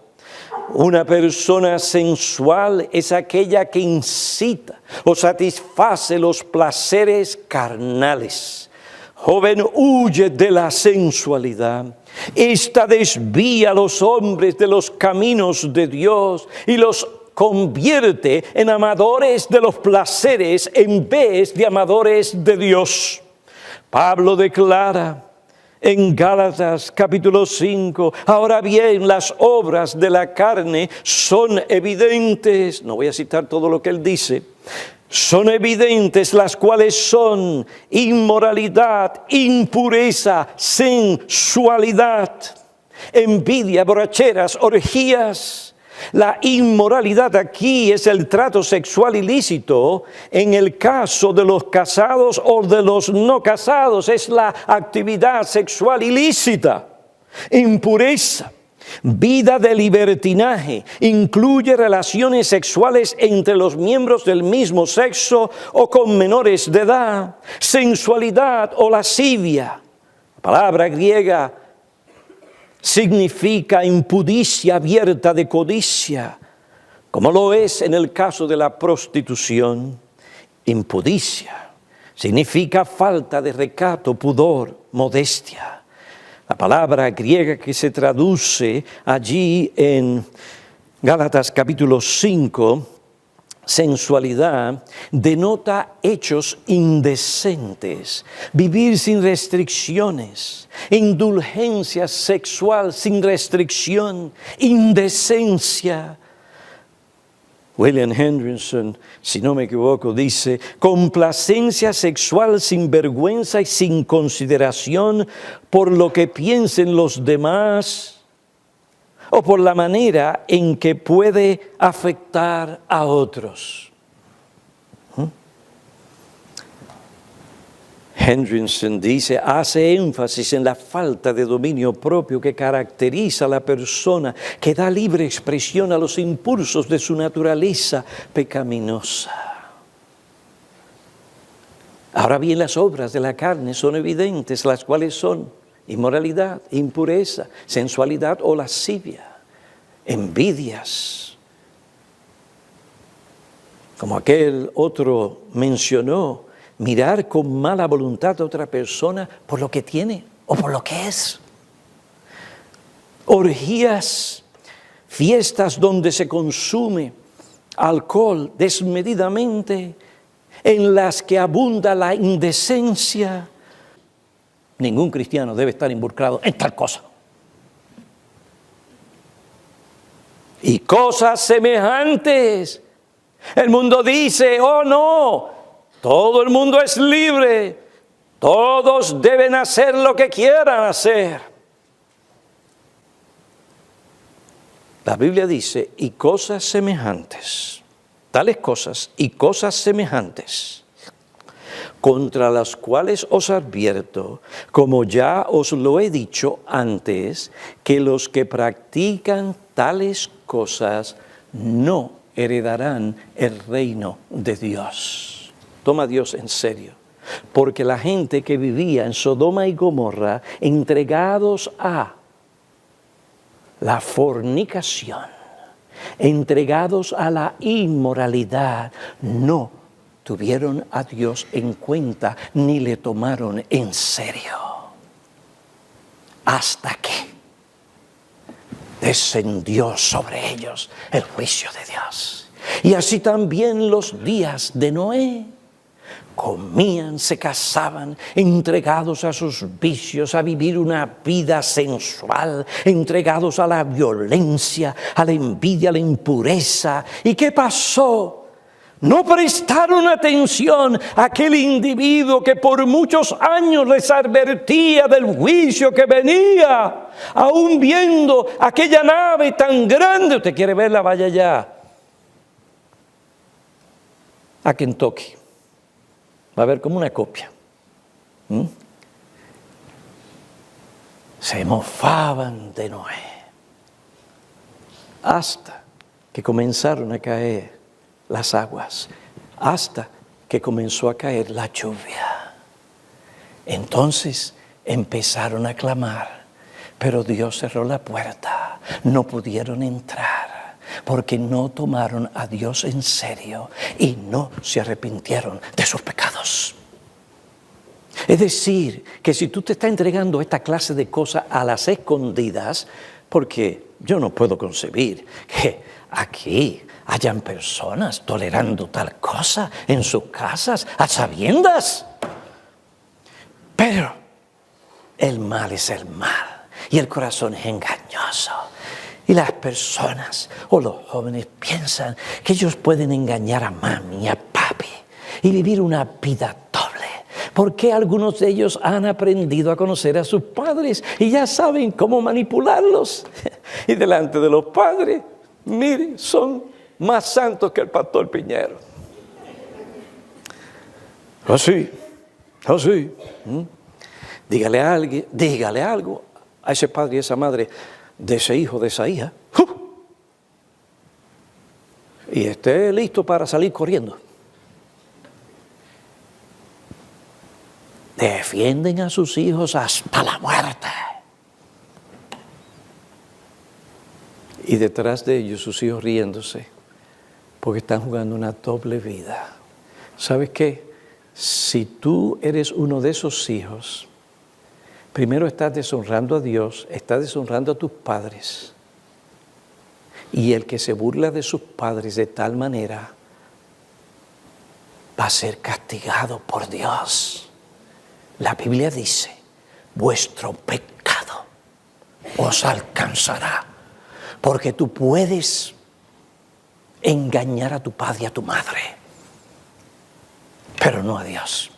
Una persona sensual es aquella que incita o satisface los placeres carnales. Joven, huye de la sensualidad. Esta desvía a los hombres de los caminos de Dios y los convierte en amadores de los placeres en vez de amadores de Dios. Pablo declara en Gálatas capítulo 5, ahora bien, las obras de la carne son evidentes. No voy a citar todo lo que él dice. Son evidentes, las cuales son inmoralidad, impureza, sensualidad, envidia, borracheras, orgías. La inmoralidad aquí es el trato sexual ilícito. En el caso de los casados o de los no casados, es la actividad sexual ilícita. Impureza. Vida de libertinaje incluye relaciones sexuales entre los miembros del mismo sexo o con menores de edad. Sensualidad o lascivia. La palabra griega significa impudicia abierta de codicia, como lo es en el caso de la prostitución. Impudicia significa falta de recato, pudor, modestia. La palabra griega que se traduce allí en Gálatas capítulo 5, sensualidad, denota hechos indecentes, vivir sin restricciones, indulgencia sexual sin restricción, indecencia. William Hendrickson, si no me equivoco, dice, complacencia sexual sin vergüenza y sin consideración por lo que piensen los demás o por la manera en que puede afectar a otros. Hendrickson dice, hace énfasis en la falta de dominio propio que caracteriza a la persona que da libre expresión a los impulsos de su naturaleza pecaminosa. Ahora bien, las obras de la carne son evidentes, las cuales son inmoralidad, impureza, sensualidad o lascivia, envidias. Como aquel otro mencionó, mirar con mala voluntad a otra persona por lo que tiene o por lo que es. Orgías, fiestas donde se consume alcohol desmedidamente, en las que abunda la indecencia. Ningún cristiano debe estar involucrado en tal cosa. Y cosas semejantes. El mundo dice, oh no, todo el mundo es libre, todos deben hacer lo que quieran hacer. La Biblia dice, y cosas semejantes, tales cosas y cosas semejantes, contra las cuales os advierto, como ya os lo he dicho antes, que los que practican tales cosas no heredarán el reino de Dios. Toma a Dios en serio, porque la gente que vivía en Sodoma y Gomorra, entregados a la fornicación, entregados a la inmoralidad, no tuvieron a Dios en cuenta ni le tomaron en serio. Hasta que descendió sobre ellos el juicio de Dios. Y así también los días de Noé. Comían, se casaban, entregados a sus vicios, a vivir una vida sensual, entregados a la violencia, a la envidia, a la impureza. ¿Y qué pasó? No prestaron atención a aquel individuo que por muchos años les advertía del juicio que venía, aún viendo aquella nave tan grande. ¿Usted quiere verla? Vaya allá a Kentucky. Va a haber como una copia. Se mofaban de Noé hasta que comenzaron a caer las aguas, hasta que comenzó a caer la lluvia. Entonces empezaron a clamar, pero Dios cerró la puerta, no pudieron entrar. Porque no tomaron a Dios en serio y no se arrepintieron de sus pecados. Es decir, que si tú te estás entregando esta clase de cosas a las escondidas, porque yo no puedo concebir que aquí hayan personas tolerando tal cosa en sus casas a sabiendas. Pero el mal es el mal y el corazón es engañoso. Y las personas o los jóvenes piensan que ellos pueden engañar a mami y a papi y vivir una vida doble. Porque algunos de ellos han aprendido a conocer a sus padres y ya saben cómo manipularlos. Y delante de los padres, mire, son más santos que el pastor Piñero. Así. Dígale algo a ese padre y esa madre de ese hijo, de esa hija, y esté listo para salir corriendo. Defienden a sus hijos hasta la muerte. Y detrás de ellos sus hijos riéndose, porque están jugando una doble vida. ¿Sabes qué? Si tú eres uno de esos hijos, primero estás deshonrando a Dios, estás deshonrando a tus padres. Y el que se burla de sus padres de tal manera va a ser castigado por Dios. La Biblia dice, vuestro pecado os alcanzará. Porque tú puedes engañar a tu padre y a tu madre, pero no a Dios.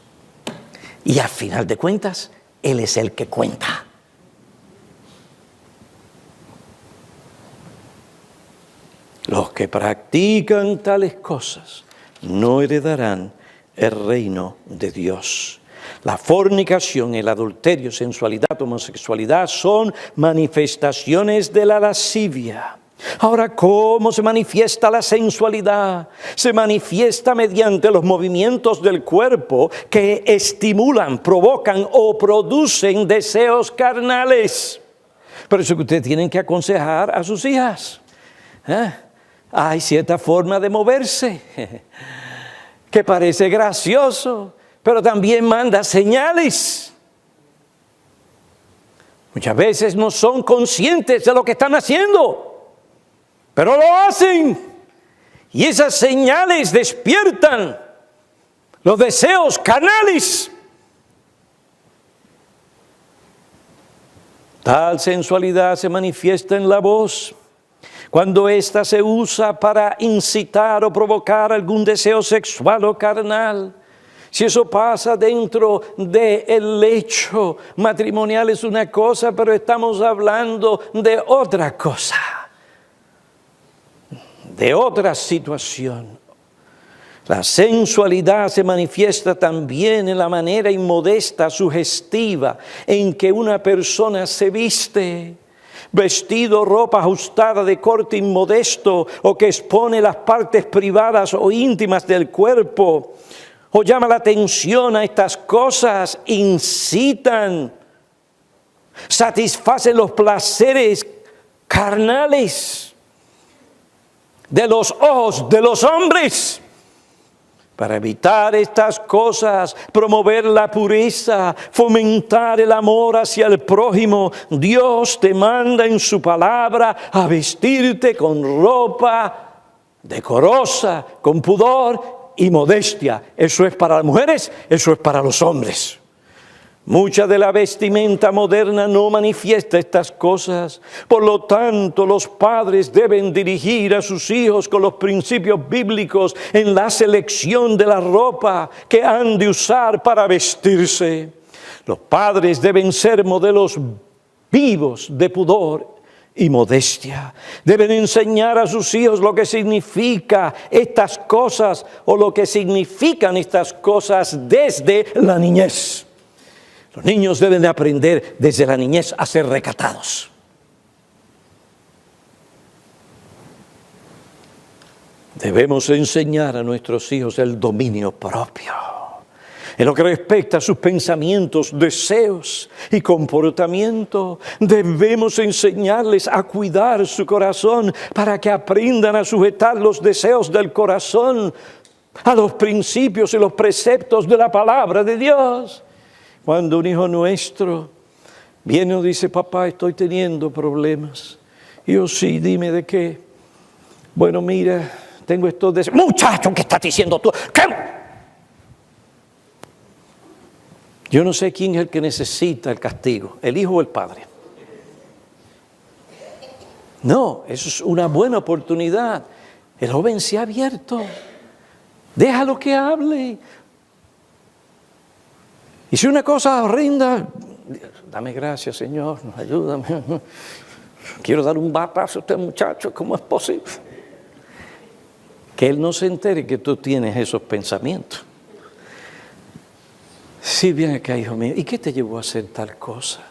Y al final de cuentas, Él es el que cuenta. Los que practican tales cosas no heredarán el reino de Dios. La fornicación, el adulterio, sensualidad, homosexualidad son manifestaciones de la lascivia. Ahora, ¿cómo se manifiesta la sensualidad? Se manifiesta mediante los movimientos del cuerpo que estimulan, provocan o producen deseos carnales. Por eso que ustedes tienen que aconsejar a sus hijas. Hay cierta forma de moverse que parece gracioso, pero también manda señales. Muchas veces no son conscientes de lo que están haciendo, pero lo hacen. Y esas señales despiertan los deseos carnales. Tal sensualidad se manifiesta en la voz, cuando ésta se usa para incitar o provocar algún deseo sexual o carnal. Si eso pasa dentro del lecho matrimonial es una cosa, pero estamos hablando de otra cosa, de otra situación. La sensualidad se manifiesta también en la manera inmodesta, sugestiva, en que una persona se viste. Vestido, ropa ajustada de corte inmodesto o que expone las partes privadas o íntimas del cuerpo, o llama la atención a estas cosas, incitan, satisfacen los placeres carnales de los ojos de los hombres. Para evitar estas cosas, promover la pureza, fomentar el amor hacia el prójimo, Dios te manda en su palabra a vestirte con ropa decorosa, con pudor y modestia. Eso es para las mujeres, eso es para los hombres. Mucha de la vestimenta moderna no manifiesta estas cosas. Por lo tanto, los padres deben dirigir a sus hijos con los principios bíblicos en la selección de la ropa que han de usar para vestirse. Los padres deben ser modelos vivos de pudor y modestia. Deben enseñar a sus hijos lo que significa estas cosas o lo que significan estas cosas desde la niñez. Los niños deben de aprender desde la niñez a ser recatados. Debemos enseñar a nuestros hijos el dominio propio. En lo que respecta a sus pensamientos, deseos y comportamiento, debemos enseñarles a cuidar su corazón para que aprendan a sujetar los deseos del corazón a los principios y los preceptos de la palabra de Dios. Cuando un hijo nuestro viene y dice, papá, estoy teniendo problemas. Y yo, sí, dime de qué. Bueno, mira, tengo estos deseos. Muchacho, ¿qué estás diciendo tú? ¿Qué? Yo no sé quién es el que necesita el castigo, el hijo o el padre. No, eso es una buena oportunidad. El joven se ha abierto. Déjalo que hable. Y si una cosa horrenda, dame gracias, Señor, ayúdame. Quiero dar un batazo a este muchacho, ¿cómo es posible? Que él no se entere que tú tienes esos pensamientos. Sí, bien acá, hijo mío, ¿y qué te llevó a hacer tal cosa?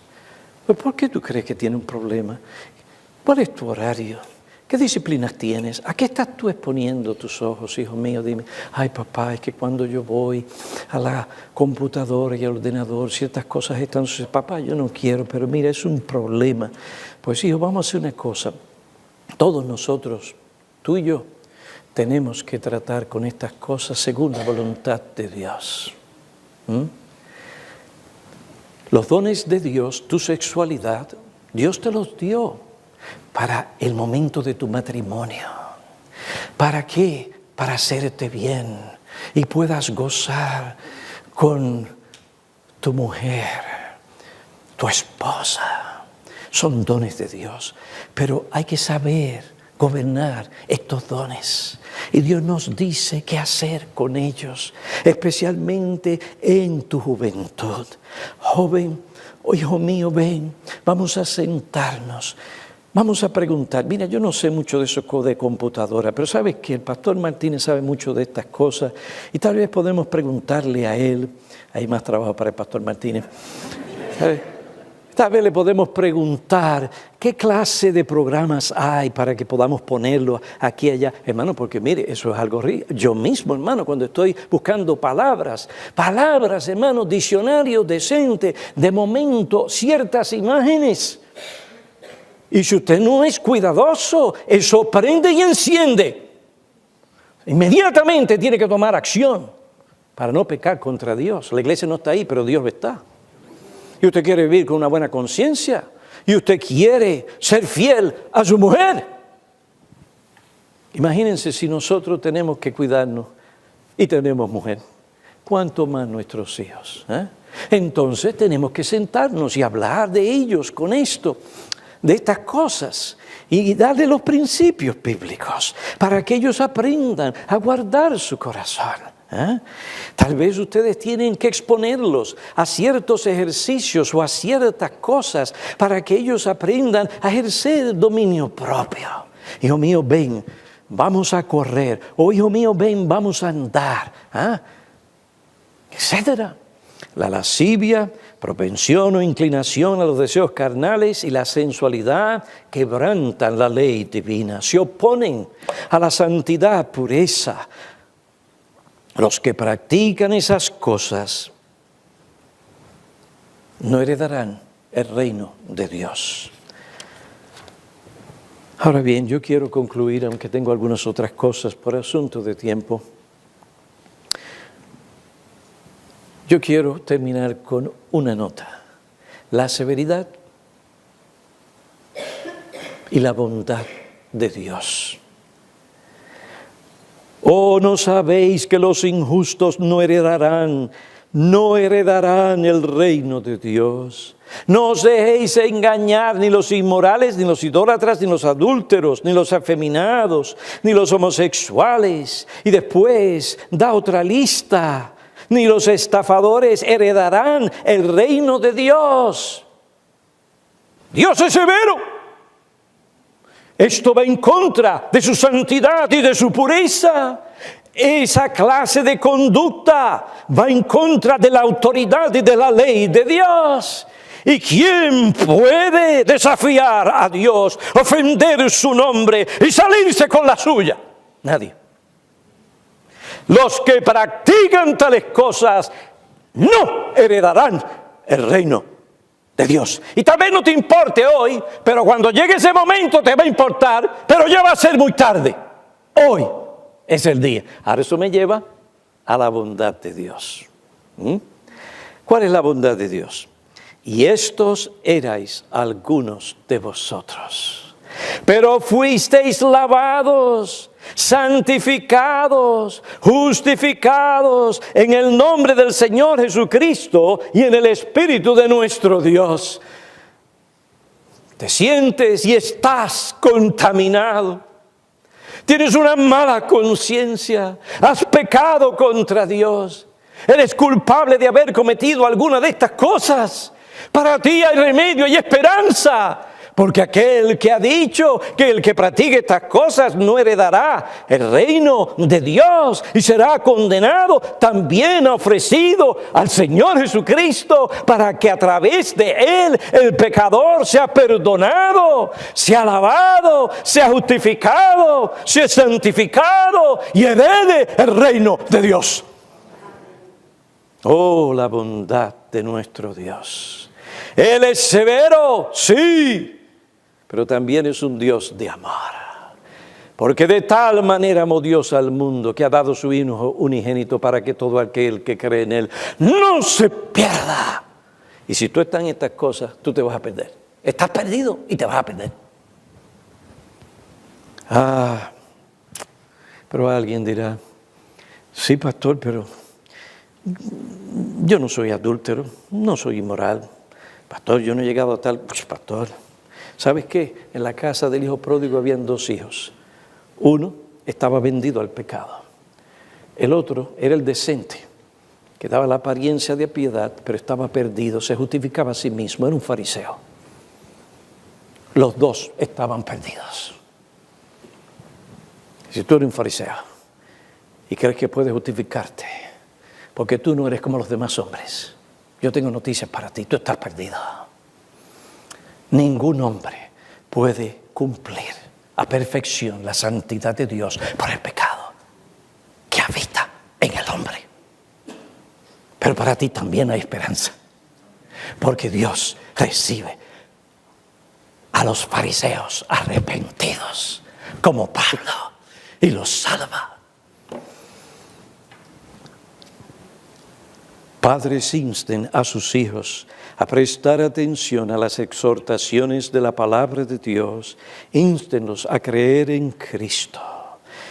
Pues, ¿por qué tú crees que tiene un problema? ¿Cuál es tu horario? ¿Qué disciplinas tienes? ¿A qué estás tú exponiendo tus ojos, hijo mío? Dime, ay papá, es que cuando yo voy a la computadora y al ordenador, ciertas cosas están sucediendo. Papá, yo no quiero, pero mira, es un problema. Pues hijo, vamos a hacer una cosa. Todos nosotros, tú y yo, tenemos que tratar con estas cosas según la voluntad de Dios. Los dones de Dios, tu sexualidad, Dios te los dio para el momento de tu matrimonio. ¿Para qué? Para hacerte bien y puedas gozar con tu mujer, tu esposa. Son dones de Dios, pero hay que saber gobernar estos dones. Y Dios nos dice qué hacer con ellos, especialmente en tu juventud. Joven, hijo mío, ven, vamos a sentarnos. Vamos a preguntar, mira, yo no sé mucho de eso de computadora, pero sabes que el pastor Martínez sabe mucho de estas cosas y tal vez podemos preguntarle a él, hay más trabajo para el pastor Martínez, ¿sabes? Tal vez le podemos preguntar qué clase de programas hay para que podamos ponerlo aquí y allá. Hermano, porque mire, eso es algo rico. Yo mismo, hermano, cuando estoy buscando palabras, hermano, diccionario decente, de momento, ciertas imágenes. Y si usted no es cuidadoso, eso prende y enciende. Inmediatamente tiene que tomar acción para no pecar contra Dios. La iglesia no está ahí, pero Dios está. Y usted quiere vivir con una buena conciencia. Y usted quiere ser fiel a su mujer. Imagínense si nosotros tenemos que cuidarnos y tenemos mujer. ¿Cuánto más nuestros hijos? Entonces tenemos que sentarnos y hablar de ellos con esto, de estas cosas, y darle los principios bíblicos para que ellos aprendan a guardar su corazón. Tal vez ustedes tienen que exponerlos a ciertos ejercicios o a ciertas cosas para que ellos aprendan a ejercer dominio propio. Hijo mío, ven, vamos a correr. O hijo mío, ven, vamos a andar. Etcétera. La lascivia, propensión o inclinación a los deseos carnales y la sensualidad quebrantan la ley divina, se oponen a la santidad, pureza. Los que practican esas cosas no heredarán el reino de Dios. Ahora bien, yo quiero concluir, aunque tengo algunas otras cosas por asunto de tiempo. Yo quiero terminar con una nota. La severidad y la bondad de Dios. Oh, ¿no sabéis que los injustos no heredarán el reino de Dios? No os dejéis engañar, ni los inmorales, ni los idólatras, ni los adúlteros, ni los afeminados, ni los homosexuales. Y después da otra lista. Ni los estafadores heredarán el reino de Dios. Dios es severo. Esto va en contra de su santidad y de su pureza. Esa clase de conducta va en contra de la autoridad y de la ley de Dios. ¿Y quién puede desafiar a Dios, ofender su nombre y salirse con la suya? Nadie. Los que practican tales cosas no heredarán el reino de Dios. Y tal vez no te importe hoy, pero cuando llegue ese momento te va a importar, pero ya va a ser muy tarde. Hoy es el día. Ahora eso me lleva a la bondad de Dios. ¿Cuál es la bondad de Dios? Y estos erais algunos de vosotros. Pero fuisteis lavados, santificados, justificados en el nombre del Señor Jesucristo y en el Espíritu de nuestro Dios. Te sientes y estás contaminado. Tienes una mala conciencia. Has pecado contra Dios. Eres culpable de haber cometido alguna de estas cosas. Para ti hay remedio y esperanza. Porque aquel que ha dicho que el que practique estas cosas no heredará el reino de Dios y será condenado, también ha ofrecido al Señor Jesucristo para que a través de Él el pecador sea perdonado, sea lavado, sea justificado, sea santificado y herede el reino de Dios. Oh, la bondad de nuestro Dios. Él es severo, sí, pero también es un Dios de amor. Porque de tal manera amó Dios al mundo que ha dado su Hijo unigénito para que todo aquel que cree en Él no se pierda. Y si tú estás en estas cosas, tú te vas a perder. Estás perdido y te vas a perder. Pero alguien dirá, sí, pastor, pero yo no soy adúltero, no soy inmoral. Pastor, yo no he llegado a tal... Pues, pastor, ¿sabes qué? En la casa del hijo pródigo habían dos hijos. Uno estaba vendido al pecado. El otro era el decente, que daba la apariencia de piedad, pero estaba perdido, se justificaba a sí mismo, era un fariseo. Los dos estaban perdidos. Si tú eres un fariseo y crees que puedes justificarte, porque tú no eres como los demás hombres, yo tengo noticias para ti, tú estás perdido. Ningún hombre puede cumplir a perfección la santidad de Dios por el pecado que habita en el hombre. Pero para ti también hay esperanza, porque Dios recibe a los fariseos arrepentidos como Pablo y los salva. Padres, insten a sus hijos a prestar atención a las exhortaciones de la palabra de Dios. Instenlos a creer en Cristo.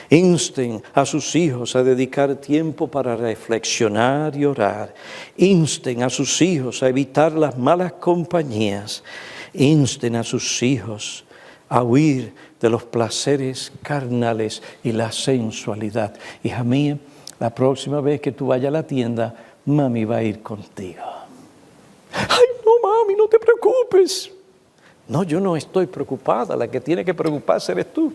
Insten a sus hijos a dedicar tiempo para reflexionar y orar. Insten a sus hijos a evitar las malas compañías. Insten a sus hijos a huir de los placeres carnales y la sensualidad. Hija mía, la próxima vez que tú vayas a la tienda, mami va a ir contigo. Ay, no, mami, no te preocupes. No, yo no estoy preocupada. La que tiene que preocuparse eres tú.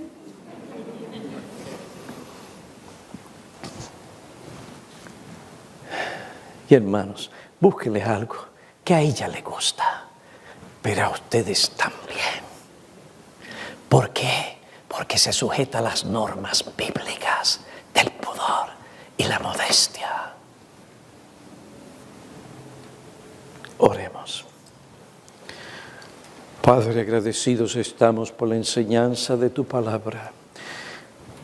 Y hermanos, búsquenles algo que a ella le gusta, pero a ustedes también. ¿Por qué? Porque se sujeta a las normas bíblicas del pudor y la modestia. Oremos. Padre, agradecidos estamos por la enseñanza de tu palabra.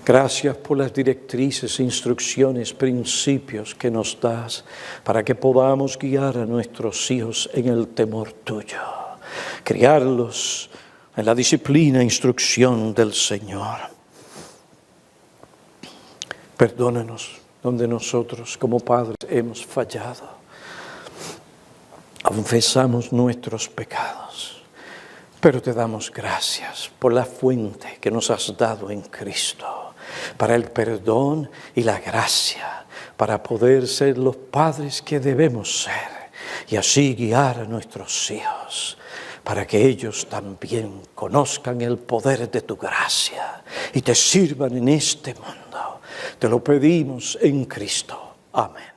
Gracias por las directrices, instrucciones, principios que nos das para que podamos guiar a nuestros hijos en el temor tuyo, criarlos en la disciplina e instrucción del Señor. Perdónanos donde nosotros como padres hemos fallado. Confesamos nuestros pecados, pero te damos gracias por la fuente que nos has dado en Cristo, para el perdón y la gracia, para poder ser los padres que debemos ser y así guiar a nuestros hijos, para que ellos también conozcan el poder de tu gracia y te sirvan en este mundo. Te lo pedimos en Cristo. Amén.